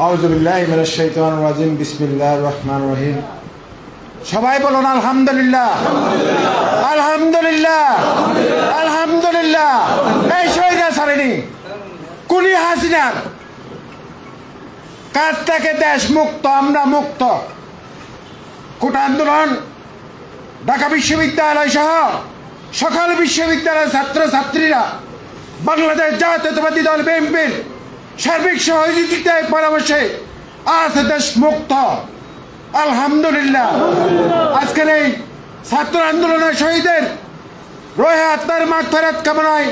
আউযুবিল্লাহি মিনাশ শাইতানির রাজিম বিসমিল্লাহির রহমানির রহিম। সবাই বলুন আলহামদুলিল্লাহ, আলহামদুলিল্লাহ, আলহামদুলিল্লাহ। এই শহীদা সারেনি কুলি হাসিনার কাছ থেকে দেশ মুক্ত, আমরা মুক্ত। কোটা আন্দোলন, ঢাকা বিশ্ববিদ্যালয় সহ সকল বিশ্ববিদ্যালয়ের ছাত্র ছাত্রীরা বাংলাদেশ জাতীয়তাবাদী দল বিএনপির সার্বিক সহযোগিতায় পরামর্শে আজ দেশ মুক্ত, আলহামদুলিল্লাহ। আজকের এই ছাত্র আন্দোলনের শহীদের রোহে আত্মার মাগফিরাত কামনায়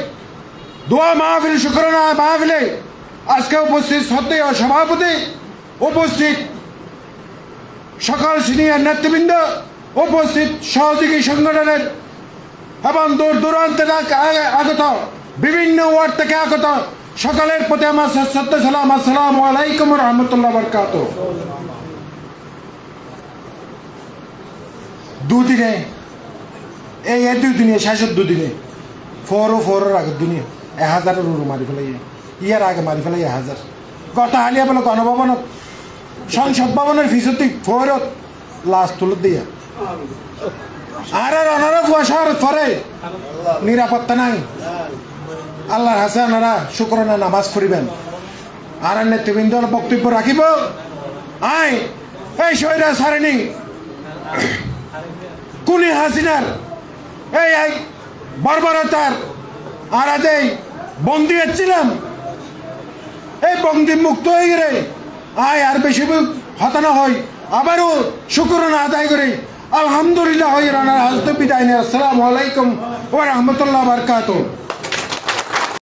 দোয়া মাহফিল, শুকরানা মাহফিলে আজকে উপস্থিত শ্রদ্ধেয় সভাপতি, উপস্থিত সকল সিনিয়র নেতৃবৃন্দ, উপস্থিত সহযোগী সংগঠনের এবং দূর দূরান্ত আগত বিভিন্ন ওয়ার্ড থেকে আগত সকলের প্রতি আমার শ্রদ্ধা সালাম। আসসালামু আলাইকুম ওয়া রাহমাতুল্লাহি ওয়া বারাকাতুহু। দুদিনে এই দুদিনে শেষের দুদিনে ফোরের আগের দিনে 1000-এর উপর মারি ফেলাই, ইয়ার আগে মারি ফেলাই 1000। গত হালিয়া বলে গণভবনত সংসদ ভবনের ফিসতি ফোরত লাশ তুলে দিয়া আর অনারা শহর পরে নিরাপত্তা নাই। আল্লাহর হাসে ওনারা শুকরানা নামাজ পড়িবেন আর নেতৃবৃন্দর বক্তব্য রাখিব। আয় এই শহীদা সারেনি কুলি হাসিনার এই বর্বরতার আর আজ এই বন্দি ছিলাম, এই বন্দি মুক্ত হয়ে গেলে আয় আর বেশি হতানো হয়, আবারও শুকরানা আদায় করে আলহামদুলিল্লাহ হয়ে রানার হাজতে বিদায় নেই। আসসালামু আলাইকুম ওয়া রাহমাতুল্লাহি ওয়া বারাকাতুহু।